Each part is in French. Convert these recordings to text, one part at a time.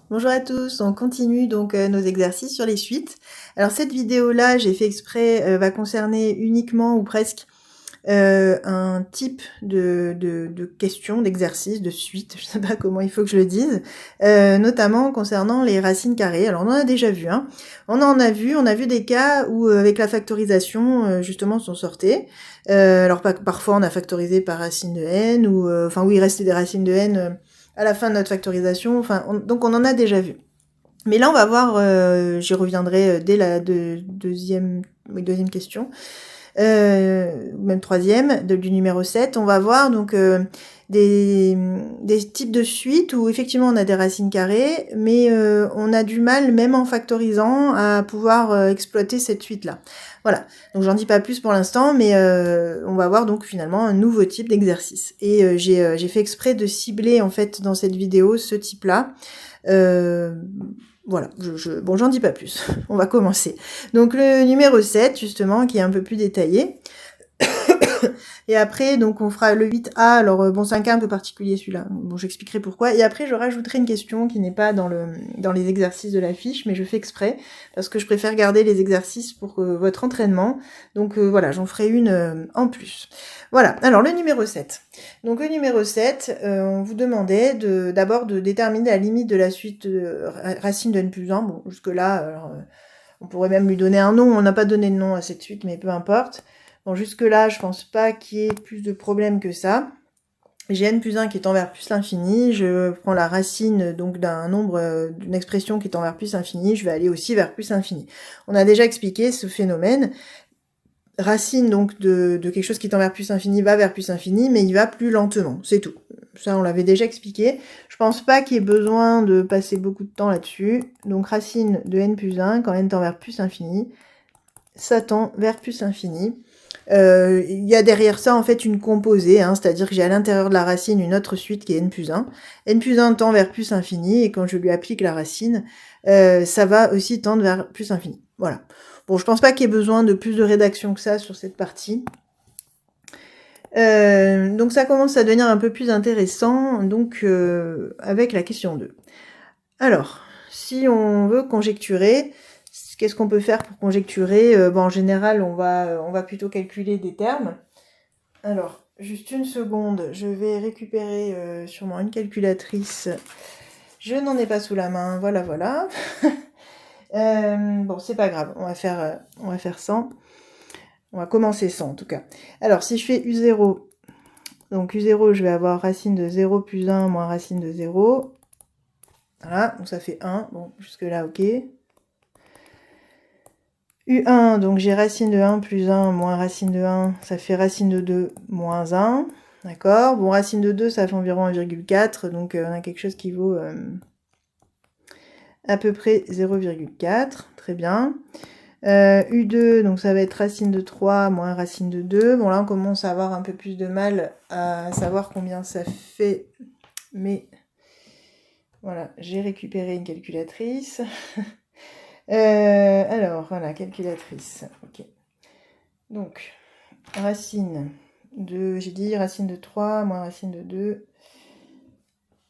Bonjour à tous, on continue donc nos exercices sur les suites. Alors cette vidéo-là, j'ai fait exprès, va concerner uniquement ou presque un type de questions, d'exercices, de suite, je sais pas comment il faut que je le dise, notamment concernant les racines carrées. Alors on en a déjà vu, hein. On a vu des cas où avec la factorisation, justement, s'en sortait. Alors parfois on a factorisé par racine de n, ou enfin où il restait des racines de n à la fin de notre factorisation. Enfin, donc on en a déjà vu. Mais là on va voir, j'y reviendrai dès la deuxième question. Même troisième, du numéro 7, on va voir donc des, des types de suites où effectivement on a des racines carrées, mais on a du mal, même en factorisant, à pouvoir exploiter cette suite-là. Voilà, donc j'en dis pas plus pour l'instant, mais on va voir donc finalement un nouveau type d'exercice. Et j'ai fait exprès de cibler en fait dans cette vidéo ce type-là. Voilà, bon, j'en dis pas plus. On va commencer. Donc le numéro 7, justement, qui est un peu plus détaillé. Et après, donc on fera le 8A. Alors bon, c'est un cas un peu particulier celui-là. Bon, j'expliquerai pourquoi. Et après, je rajouterai une question qui n'est pas dans les exercices de la fiche, mais je fais exprès parce que je préfère garder les exercices pour votre entraînement. Donc voilà, j'en ferai une en plus. Voilà. Alors le numéro 7. Donc le numéro 7, on vous demandait d'abord de déterminer la limite de la suite racine de n plus 1. Bon, jusque-là, alors, on pourrait même lui donner un nom. On n'a pas donné de nom à cette suite, mais peu importe. Bon, jusque-là, je pense pas qu'il y ait plus de problèmes que ça. J'ai n plus 1 qui est envers plus l'infini, je prends la racine donc d'un nombre, d'une expression qui est envers plus l'infini, je vais aller aussi vers plus l'infini. On a déjà expliqué ce phénomène. Racine donc de quelque chose qui est envers plus infini va vers plus infini, mais il va plus lentement, c'est tout. Ça, on l'avait déjà expliqué. Je pense pas qu'il y ait besoin de passer beaucoup de temps là-dessus. Donc racine de n plus 1, quand n tend vers plus infini, ça tend vers plus infini. Il y a derrière ça en fait une composée, hein, c'est-à-dire que j'ai à l'intérieur de la racine une autre suite qui est n plus 1. N plus 1 tend vers plus infini, et quand je lui applique la racine, ça va aussi tendre vers plus infini. Voilà. Bon, je pense pas qu'il y ait besoin de plus de rédaction que ça sur cette partie. Donc ça commence à devenir un peu plus intéressant, donc avec la question 2. Alors, si on veut conjecturer, qu'est-ce qu'on peut faire pour conjecturer? En général, on va plutôt calculer des termes. Alors, juste une seconde, je vais récupérer sûrement une calculatrice. Je n'en ai pas sous la main, voilà. Bon, c'est pas grave, on va faire 100. On va commencer 100 en tout cas. Alors, si je fais U0, donc U0, je vais avoir racine de 0 plus 1 moins racine de 0. Voilà, donc ça fait 1. Bon, jusque-là, ok. U1, donc j'ai racine de 1 plus 1 moins racine de 1, ça fait racine de 2 moins 1. D'accord. Bon, racine de 2, ça fait environ 1,4, donc on a quelque chose qui vaut à peu près 0,4. Très bien. U2, donc ça va être racine de 3 moins racine de 2. Bon, là, on commence à avoir un peu plus de mal à savoir combien ça fait, mais voilà, j'ai récupéré une calculatrice. Alors, voilà, calculatrice. Ok. Donc, racine de, j'ai dit racine de 3 moins racine de 2.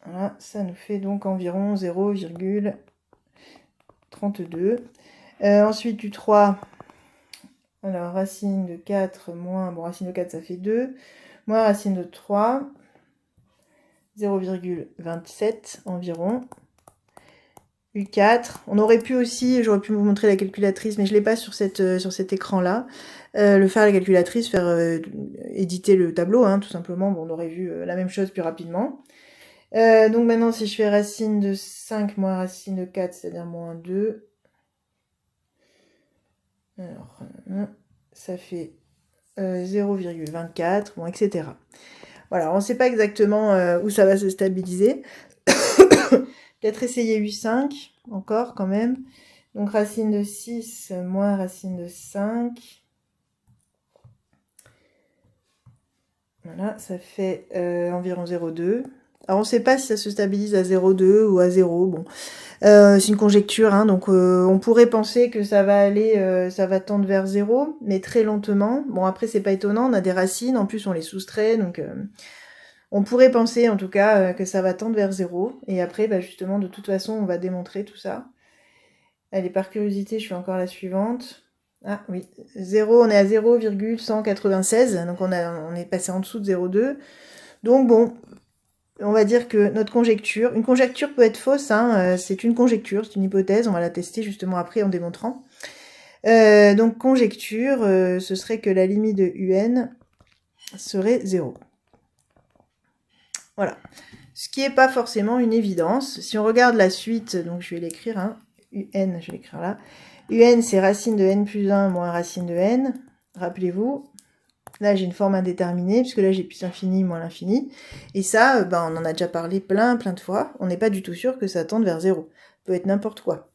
Voilà, ça nous fait donc environ 0,32. Ensuite, du 3, alors racine de 4 moins, bon, racine de 4, ça fait 2, moins racine de 3, 0,27 environ. U4, on aurait pu aussi, j'aurais pu vous montrer la calculatrice, mais je ne l'ai pas sur cet écran-là. Le faire à la calculatrice, éditer le tableau, hein, tout simplement. Bon, on aurait vu la même chose plus rapidement. Donc maintenant, si je fais racine de 5 moins racine de 4, c'est-à-dire moins 2, alors, ça fait 0,24, bon, etc. Voilà, on ne sait pas exactement où ça va se stabiliser. Peut-être essayer U5, encore quand même. Donc racine de 6 moins racine de 5. Voilà, ça fait environ 0,2. Alors on ne sait pas si ça se stabilise à 0,2 ou à 0. Bon, c'est une conjecture, hein, donc on pourrait penser que ça va aller, ça va tendre vers 0, mais très lentement. Bon, après c'est pas étonnant, on a des racines, en plus on les soustrait, donc On pourrait penser en tout cas que ça va tendre vers 0. Et après, bah, justement, de toute façon, on va démontrer tout ça. Allez, par curiosité, je fais encore la suivante. Ah oui, 0, on est à 0,196. Donc on est passé en dessous de 0,2. Donc bon, on va dire que notre conjecture, une conjecture peut être fausse, hein, c'est une conjecture, c'est une hypothèse, on va la tester justement après en démontrant. Donc conjecture, ce serait que la limite de UN serait 0. Voilà. Ce qui n'est pas forcément une évidence. Si on regarde la suite, donc je vais l'écrire, hein, UN, je vais l'écrire là. UN, c'est racine de n plus 1 moins racine de n. Rappelez-vous. Là, j'ai une forme indéterminée, puisque là, j'ai plus infini moins l'infini. Et ça, ben, on en a déjà parlé plein de fois. On n'est pas du tout sûr que ça tende vers 0. Ça peut être n'importe quoi.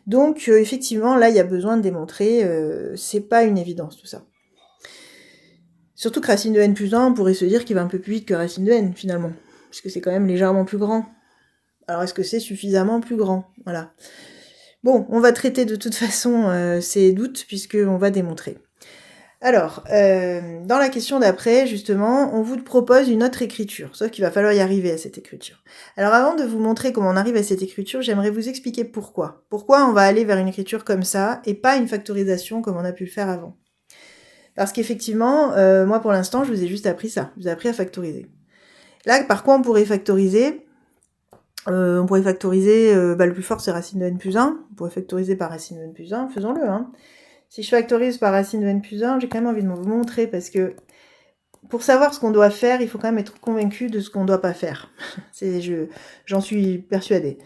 Donc, effectivement, là, il y a besoin de démontrer, c'est pas une évidence, tout ça. Surtout que racine de n plus 1, on pourrait se dire qu'il va un peu plus vite que racine de n, finalement. Puisque c'est quand même légèrement plus grand. Alors, est-ce que c'est suffisamment plus grand? Voilà. Bon, on va traiter de toute façon ces doutes, puisqu'on va démontrer. Alors, dans la question d'après, justement, on vous propose une autre écriture, sauf qu'il va falloir y arriver à cette écriture. Alors avant de vous montrer comment on arrive à cette écriture, j'aimerais vous expliquer pourquoi. Pourquoi on va aller vers une écriture comme ça, et pas une factorisation comme on a pu le faire avant. Parce qu'effectivement, moi pour l'instant, je vous ai juste appris ça, je vous ai appris à factoriser. Là, par quoi on pourrait factoriser le plus fort c'est racine de n plus 1, on pourrait factoriser par racine de n plus 1, faisons-le, hein. Si je factorise par racine de n plus 1, j'ai quand même envie de vous montrer, parce que pour savoir ce qu'on doit faire, il faut quand même être convaincu de ce qu'on ne doit pas faire. J'en suis persuadée.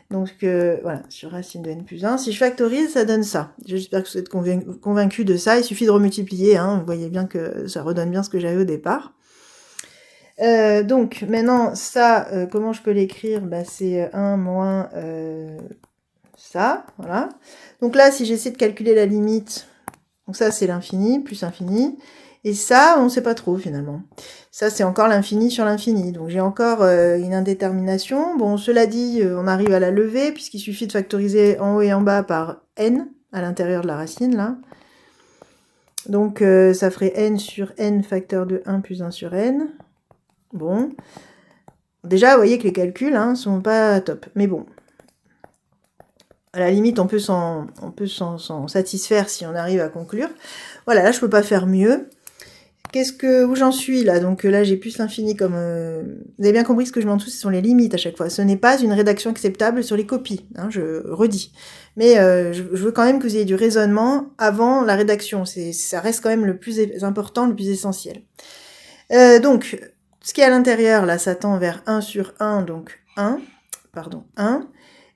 Donc voilà, sur racine de n plus 1, si je factorise, ça donne ça. J'espère que vous êtes convaincu de ça, il suffit de remultiplier, hein. Vous voyez bien que ça redonne bien ce que j'avais au départ. Donc maintenant, ça, comment je peux l'écrire? Bah, c'est 1 moins ça, voilà. Donc là, si j'essaie de calculer la limite, donc ça c'est l'infini, plus infini, et ça, on ne sait pas trop finalement. Ça c'est encore l'infini sur l'infini, donc j'ai encore une indétermination. Bon, cela dit, on arrive à la lever, puisqu'il suffit de factoriser en haut et en bas par n, à l'intérieur de la racine, là. Donc ça ferait n sur n facteur de 1 plus 1 sur n. Bon. Déjà, vous voyez que les calculs sont pas top, mais bon. À la limite, on peut s'en satisfaire si on arrive à conclure. Voilà, là, je peux pas faire mieux. Où j'en suis, là? Donc là, j'ai plus l'infini comme... Vous avez bien compris ce que je m'en dessous, ce sont les limites à chaque fois. Ce n'est pas une rédaction acceptable sur les copies, hein, je redis. Mais je veux quand même que vous ayez du raisonnement avant la rédaction. Ça reste quand même le plus important, le plus essentiel. Donc, ce qui est à l'intérieur, là, ça tend vers 1 sur 1, donc 1.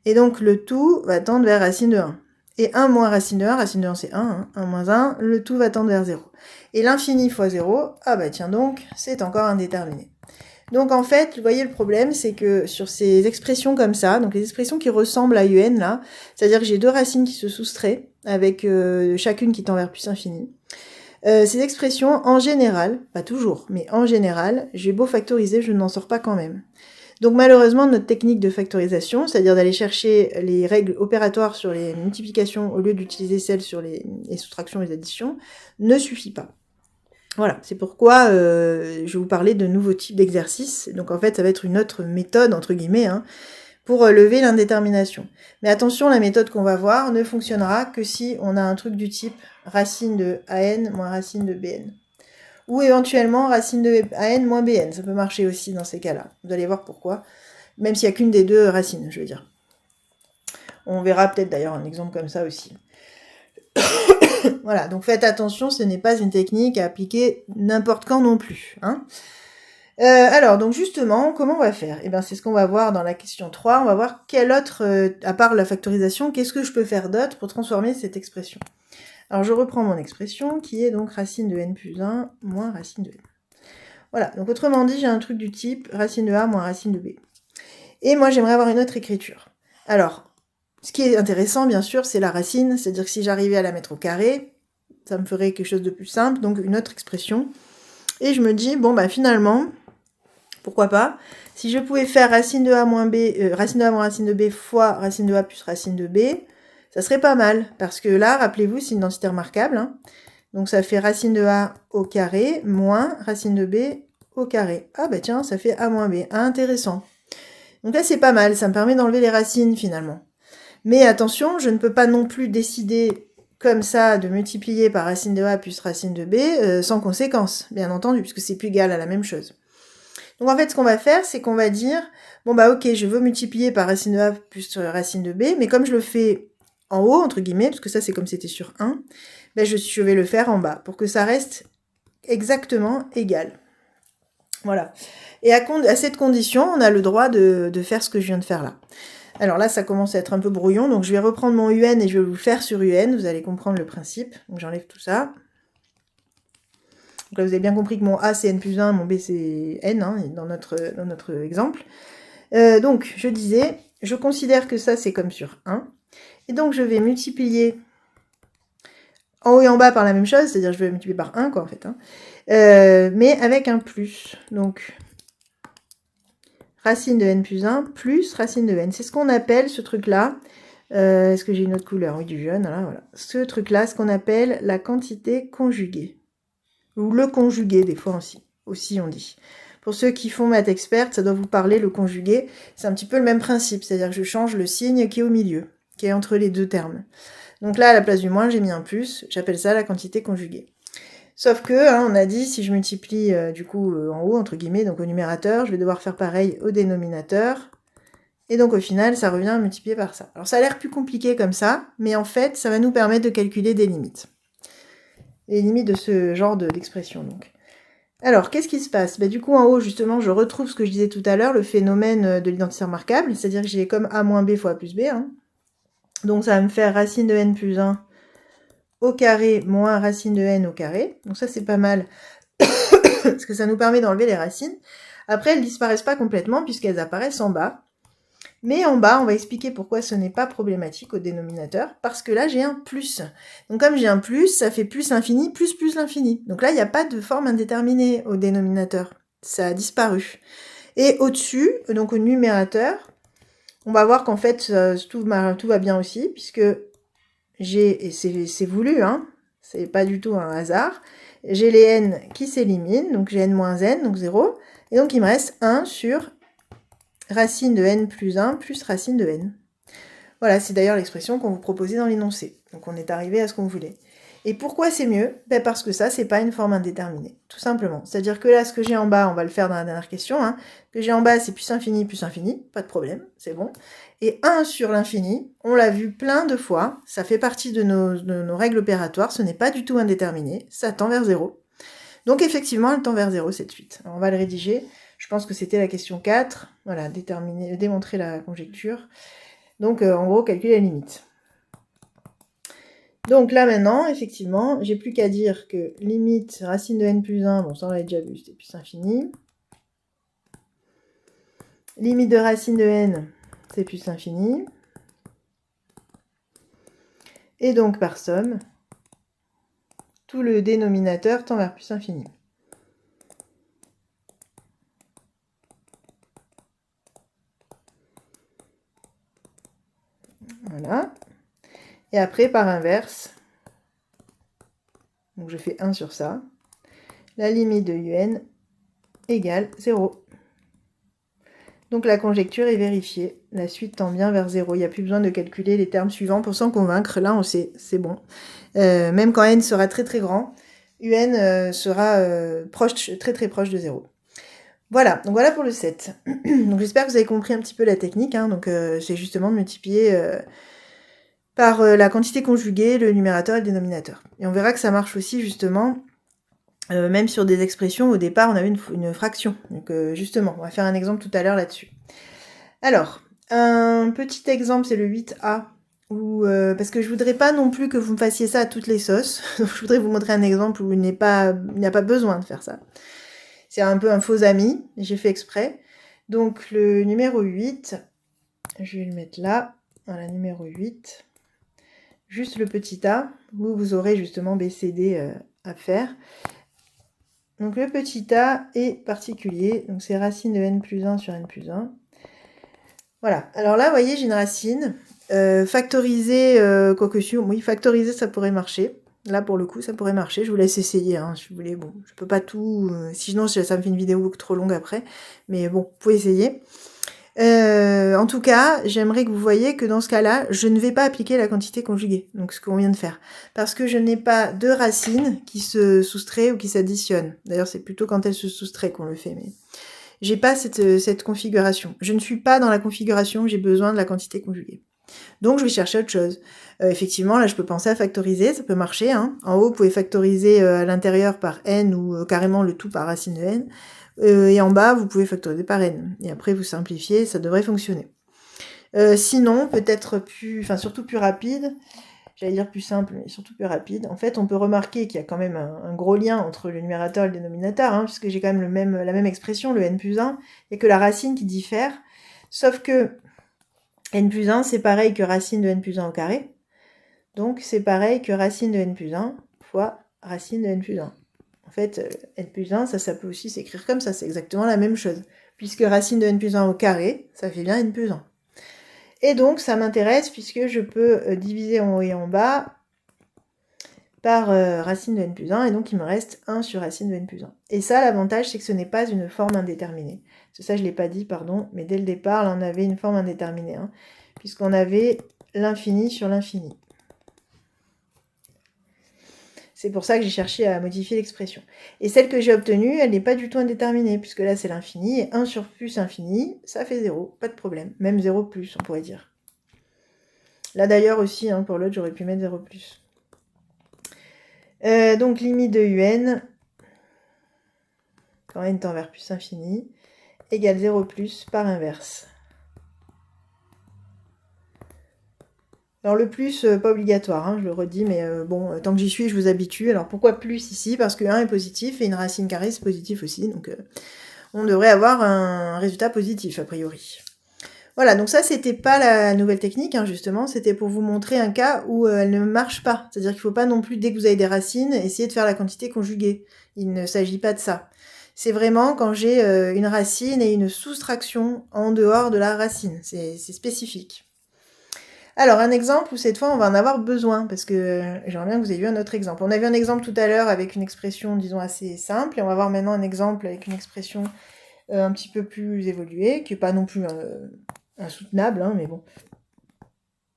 Et donc, le tout va tendre vers racine de 1. Et 1 moins racine de 1 c'est 1, hein, 1 moins 1, le tout va tendre vers 0. Et l'infini fois 0, ah bah tiens donc, c'est encore indéterminé. Donc en fait, vous voyez le problème, c'est que sur ces expressions comme ça, donc les expressions qui ressemblent à UN là, c'est-à-dire que j'ai deux racines qui se soustraient, avec chacune qui tend vers plus infini. Ces expressions, en général, pas toujours, mais en général, j'ai beau factoriser, je n'en sors pas quand même. Donc malheureusement, notre technique de factorisation, c'est-à-dire d'aller chercher les règles opératoires sur les multiplications au lieu d'utiliser celles sur les soustractions et les additions, ne suffit pas. Voilà, c'est pourquoi je vais vous parler de nouveaux types d'exercices. Donc en fait, ça va être une autre méthode, entre guillemets, pour lever l'indétermination. Mais attention, la méthode qu'on va voir ne fonctionnera que si on a un truc du type racine de AN moins racine de BN. Ou éventuellement racine de AN moins BN, ça peut marcher aussi dans ces cas-là. Vous allez voir pourquoi, même s'il n'y a qu'une des deux racines, je veux dire. On verra peut-être d'ailleurs un exemple comme ça aussi. Voilà, donc faites attention, ce n'est pas une technique à appliquer n'importe quand non plus. Alors, donc justement, comment on va faire? Eh bien, c'est ce qu'on va voir dans la question 3. On va voir quel autre, à part la factorisation, qu'est-ce que je peux faire d'autre pour transformer cette expression? Alors, je reprends mon expression, qui est donc racine de n plus 1 moins racine de n. Voilà, donc autrement dit, j'ai un truc du type racine de a moins racine de b. Et moi, j'aimerais avoir une autre écriture. Alors, ce qui est intéressant, bien sûr, c'est la racine, c'est-à-dire que si j'arrivais à la mettre au carré, ça me ferait quelque chose de plus simple, donc une autre expression. Et je me dis, bon, bah finalement, pourquoi pas, si je pouvais faire racine de a moins b, racine de a moins racine de b fois racine de a plus racine de b, ça serait pas mal, parce que là, rappelez-vous, c'est une densité remarquable, donc ça fait racine de a au carré moins racine de b au carré. Ah bah tiens, ça fait a moins b. Ah, intéressant. Donc là, c'est pas mal, ça me permet d'enlever les racines finalement. Mais attention, je ne peux pas non plus décider comme ça de multiplier par racine de a plus racine de b sans conséquence, bien entendu, puisque c'est plus égal à la même chose. Donc en fait, ce qu'on va faire, c'est qu'on va dire, bon bah ok, je veux multiplier par racine de a plus racine de b, mais comme je le fais en haut, entre guillemets, parce que ça c'est comme c'était sur 1, ben je vais le faire en bas, pour que ça reste exactement égal. Voilà. Et à cette condition, on a le droit de faire ce que je viens de faire là. Alors là, ça commence à être un peu brouillon, donc je vais reprendre mon UN et je vais vous le faire sur UN, vous allez comprendre le principe. Donc j'enlève tout ça. Donc là, vous avez bien compris que mon A c'est N plus 1, mon B c'est N, hein, dans notre exemple. Donc, je disais, je considère que ça c'est comme sur 1. Et donc, je vais multiplier en haut et en bas par la même chose, c'est-à-dire je vais multiplier par 1, quoi, en fait. Hein. Mais avec un plus. Donc, racine de N plus 1 plus racine de N. C'est ce qu'on appelle, ce truc-là, est-ce que j'ai une autre couleur? Oui, du jaune, voilà. Ce truc-là, ce qu'on appelle la quantité conjuguée. Ou le conjugué, des fois aussi on dit. Pour ceux qui font maths experte, ça doit vous parler, le conjugué. C'est un petit peu le même principe, c'est-à-dire que je change le signe qui est au milieu, qui est entre les deux termes. Donc là, à la place du moins, j'ai mis un plus, j'appelle ça la quantité conjuguée. Sauf que, hein, on a dit, si je multiplie du coup en haut, entre guillemets, donc au numérateur, je vais devoir faire pareil au dénominateur. Et donc au final, ça revient à multiplier par ça. Alors ça a l'air plus compliqué comme ça, mais en fait, ça va nous permettre de calculer des limites. Les limites de ce genre d'expression, donc. Alors, qu'est-ce qui se passe? Du coup, en haut, justement, je retrouve ce que je disais tout à l'heure, le phénomène de l'identité remarquable, c'est-à-dire que j'ai comme a moins b fois a plus b. Hein. Donc, ça va me faire racine de n plus 1 au carré moins racine de n au carré. Donc ça, c'est pas mal, parce que ça nous permet d'enlever les racines. Après, elles disparaissent pas complètement, puisqu'elles apparaissent en bas. Mais en bas, on va expliquer pourquoi ce n'est pas problématique au dénominateur, parce que là, j'ai un plus. Donc comme j'ai un plus, ça fait plus l'infini, plus l'infini. Donc là, il n'y a pas de forme indéterminée au dénominateur. Ça a disparu. Et au-dessus, donc au numérateur, on va voir qu'en fait, tout va bien aussi, puisque et c'est voulu, hein, c'est pas du tout un hasard, j'ai les n qui s'éliminent, donc j'ai n moins n, donc 0, et donc il me reste 1 sur racine de n plus 1 plus racine de n. Voilà, c'est d'ailleurs l'expression qu'on vous proposait dans l'énoncé. Donc on est arrivé à ce qu'on voulait. Et pourquoi c'est mieux? Parce que ça, c'est pas une forme indéterminée, tout simplement. C'est-à-dire que là, ce que j'ai en bas, on va le faire dans la dernière question, hein, que j'ai en bas, c'est plus infini, pas de problème, c'est bon. Et 1 sur l'infini, on l'a vu plein de fois, ça fait partie de nos règles opératoires, ce n'est pas du tout indéterminé, ça tend vers 0. Donc effectivement, elle tend vers 0, cette suite. Alors, on va le rédiger. Je pense que c'était la question 4. Voilà, démontrer la conjecture. Donc, en gros, calculer la limite. Donc là, maintenant, effectivement, j'ai plus qu'à dire que limite racine de n plus 1, bon, ça on l'a déjà vu, c'était plus infini. Limite de racine de n, c'est plus infini. Et donc, par somme, tout le dénominateur tend vers plus infini. Voilà. Et après, par inverse, donc je fais 1 sur ça, la limite de un égale 0. Donc la conjecture est vérifiée, la suite tend bien vers 0. Il n'y a plus besoin de calculer les termes suivants pour s'en convaincre, là on sait, c'est bon. Même quand n sera très très grand, un sera très très proche de 0. Voilà, donc voilà pour le 7. Donc j'espère que vous avez compris un petit peu la technique, hein. Donc c'est justement de multiplier par la quantité conjuguée, le numérateur et le dénominateur. Et on verra que ça marche aussi justement, même sur des expressions, au départ on avait une fraction. Donc justement, on va faire un exemple tout à l'heure là-dessus. Alors, un petit exemple, c'est le 8a, parce que je voudrais pas non plus que vous me fassiez ça à toutes les sauces. Donc je voudrais vous montrer un exemple où il n'y a pas besoin de faire ça. C'est un peu un faux ami, j'ai fait exprès. Donc le numéro 8, je vais le mettre là, voilà, numéro 8. Juste le petit a, où vous aurez justement BCD à faire. Donc le petit a est particulier, donc c'est racine de n plus 1 sur n plus 1. Voilà, alors là, vous voyez, j'ai une racine. Factoriser, quoique si, oui, factoriser, ça pourrait marcher. Là, pour le coup, ça pourrait marcher. Je vous laisse essayer, hein, si vous voulez. Bon, je peux pas tout... sinon, ça me fait une vidéo trop longue après. Mais bon, vous pouvez essayer. En tout cas, j'aimerais que vous voyez que dans ce cas-là, je ne vais pas appliquer la quantité conjuguée, donc ce qu'on vient de faire, parce que je n'ai pas de racine qui se soustrait ou qui s'additionne. D'ailleurs, c'est plutôt quand elle se soustrait qu'on le fait, mais j'ai pas cette configuration. Je ne suis pas dans la configuration où j'ai besoin de la quantité conjuguée. Donc, je vais chercher autre chose. Effectivement, là, je peux penser à factoriser, ça peut marcher. Hein. En haut, vous pouvez factoriser à l'intérieur par n ou carrément le tout par racine de n. Et en bas, vous pouvez factoriser par n. Et après, vous simplifiez, ça devrait fonctionner. Sinon, peut-être surtout plus rapide, j'allais dire plus simple, mais surtout plus rapide. En fait, on peut remarquer qu'il y a quand même un gros lien entre le numérateur et le dénominateur, hein, puisque j'ai quand même la même expression, le n plus 1, et que la racine qui diffère, sauf que n plus 1, c'est pareil que racine de n plus 1 au carré. Donc, c'est pareil que racine de n plus 1 fois racine de n plus 1. En fait, n plus 1, ça peut aussi s'écrire comme ça, c'est exactement la même chose. Puisque racine de n plus 1 au carré, ça fait bien n plus 1. Et donc, ça m'intéresse puisque je peux diviser en haut et en bas par racine de n plus 1, et donc il me reste 1 sur racine de n plus 1. Et ça, l'avantage, c'est que ce n'est pas une forme indéterminée. Ça, je ne l'ai pas dit, pardon, mais dès le départ, là, on avait une forme indéterminée, hein, puisqu'on avait l'infini sur l'infini. C'est pour ça que j'ai cherché à modifier l'expression. Et celle que j'ai obtenue, elle n'est pas du tout indéterminée, puisque là, c'est l'infini, et 1 sur plus infini, ça fait 0, pas de problème. Même 0 plus, on pourrait dire. Là, d'ailleurs, aussi, hein, pour l'autre, j'aurais pu mettre 0 plus. Donc, limite de un, quand n tend vers plus infini, égale 0 plus par inverse. Alors le plus, pas obligatoire, hein, je le redis, mais bon, tant que j'y suis, je vous habitue. Alors pourquoi plus ici? Parce que 1 est positif et une racine carrée, c'est positif aussi, donc on devrait avoir un résultat positif, a priori. Voilà, donc ça, c'était pas la nouvelle technique, hein, justement, c'était pour vous montrer un cas où elle ne marche pas. C'est-à-dire qu'il ne faut pas non plus, dès que vous avez des racines, essayer de faire la quantité conjuguée. Il ne s'agit pas de ça. C'est vraiment quand j'ai une racine et une soustraction en dehors de la racine. C'est spécifique. Alors, un exemple où cette fois on va en avoir besoin, parce que j'aimerais bien que vous ayez vu un autre exemple. On a vu un exemple tout à l'heure avec une expression, disons, assez simple, et on va voir maintenant un exemple avec une expression un petit peu plus évoluée, qui n'est pas non plus insoutenable, hein, mais bon.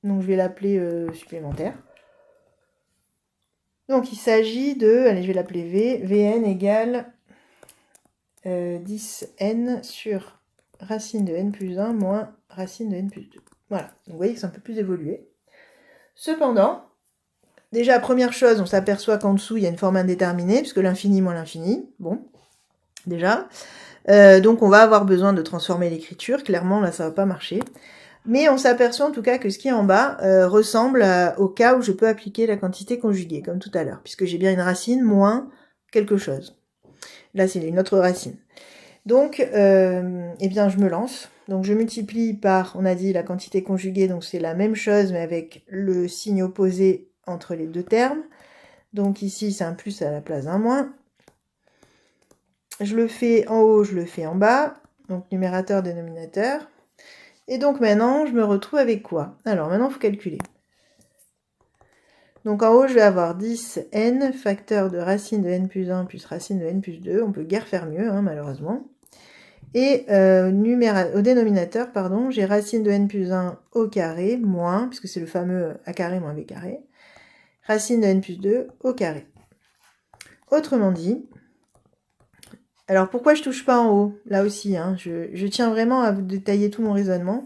Donc, je vais l'appeler supplémentaire. Donc, il s'agit de, allez, je vais l'appeler V, Vn égale 10n sur racine de n plus 1 moins racine de n plus 2. Voilà, donc vous voyez que c'est un peu plus évolué. Cependant, déjà, première chose, on s'aperçoit qu'en dessous, il y a une forme indéterminée, puisque l'infini moins l'infini, bon, déjà. Donc, on va avoir besoin de transformer l'écriture. Clairement, là, ça va pas marcher. Mais on s'aperçoit en tout cas que ce qui est en bas ressemble au cas où je peux appliquer la quantité conjuguée, comme tout à l'heure, puisque j'ai bien une racine moins quelque chose. Là, c'est une autre racine. Donc, eh bien, je me lance. Donc, je multiplie par, on a dit, la quantité conjuguée, donc c'est la même chose, mais avec le signe opposé entre les deux termes. Donc, ici, c'est un plus à la place d'un moins. Je le fais en haut, je le fais en bas. Donc, numérateur, dénominateur. Et donc, maintenant, je me retrouve avec quoi? Alors, maintenant, il faut calculer. Donc, en haut, je vais avoir 10n, facteur de racine de n plus 1 plus racine de n plus 2. On peut guère faire mieux, hein, malheureusement. Et au dénominateur, pardon, j'ai racine de n plus 1 au carré, moins, puisque c'est le fameux a carré moins b carré, racine de n plus 2 au carré. Autrement dit, alors pourquoi je touche pas en haut? Là aussi, hein, je tiens vraiment à vous détailler tout mon raisonnement.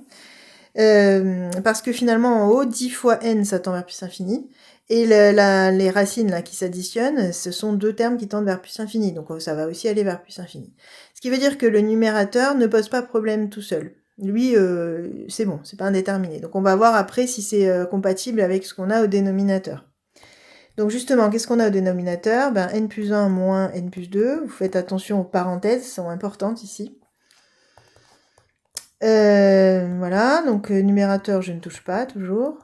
Parce que finalement, en haut, 10 fois n, ça tend vers plus infini. Et les racines là qui s'additionnent, ce sont deux termes qui tendent vers plus infini. Donc ça va aussi aller vers plus infini. Ce qui veut dire que le numérateur ne pose pas problème tout seul. Lui, c'est bon, c'est pas indéterminé. Donc on va voir après si c'est compatible avec ce qu'on a au dénominateur. Donc justement, qu'est-ce qu'on a au dénominateur? Ben, n plus 1 moins n plus 2. Vous faites attention aux parenthèses, elles sont importantes ici. Voilà, donc numérateur, je ne touche pas, toujours.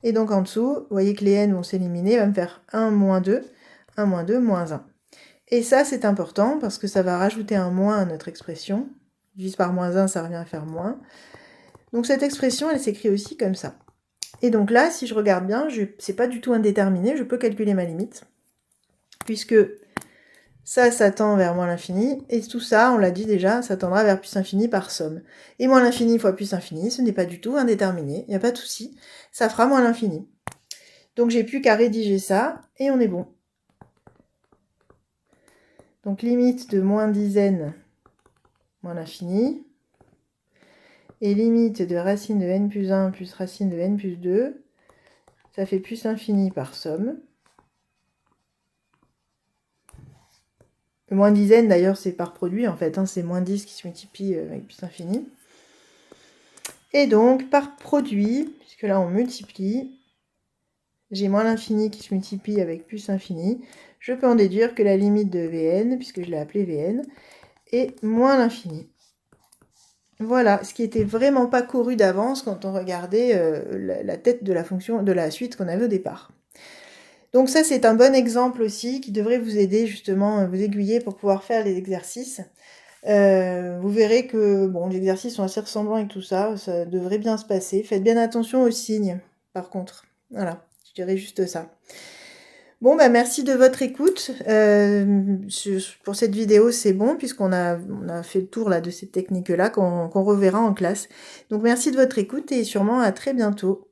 Et donc en dessous, vous voyez que les n vont s'éliminer, va me faire 1 moins 2, 1 moins 2, moins 1. Et ça, c'est important, parce que ça va rajouter un moins à notre expression. Divise par moins 1, ça revient à faire moins. Donc cette expression, elle s'écrit aussi comme ça. Et donc là, si je regarde bien, c'est pas du tout indéterminé, je peux calculer ma limite, puisque ça tend vers moins l'infini, et tout ça, on l'a dit déjà, ça tendra vers plus infini par somme. Et moins l'infini fois plus infini, ce n'est pas du tout indéterminé, il n'y a pas de souci, ça fera moins l'infini. Donc j'ai plus qu'à rédiger ça, et on est bon. Donc limite de moins dizaine, moins l'infini, et limite de racine de n plus 1 plus racine de n plus 2, ça fait plus infini par somme. Le moins dizaine, d'ailleurs, c'est par produit, en fait, hein, c'est moins 10 qui se multiplie avec plus infini. Et donc, par produit, puisque là, on multiplie, j'ai moins l'infini qui se multiplie avec plus infini, je peux en déduire que la limite de Vn, puisque je l'ai appelée Vn, est moins l'infini. Voilà, ce qui était vraiment pas couru d'avance quand on regardait la tête de la fonction, de la suite qu'on avait au départ. Donc ça, c'est un bon exemple aussi qui devrait vous aider justement, vous aiguiller pour pouvoir faire les exercices. Vous verrez que bon, les exercices sont assez ressemblants avec tout ça, ça devrait bien se passer. Faites bien attention aux signes, par contre. Voilà, je dirais juste ça. Bon, bah merci de votre écoute. Pour cette vidéo, c'est bon, puisqu'on a fait le tour là de cette technique-là qu'on reverra en classe. Donc merci de votre écoute et sûrement à très bientôt.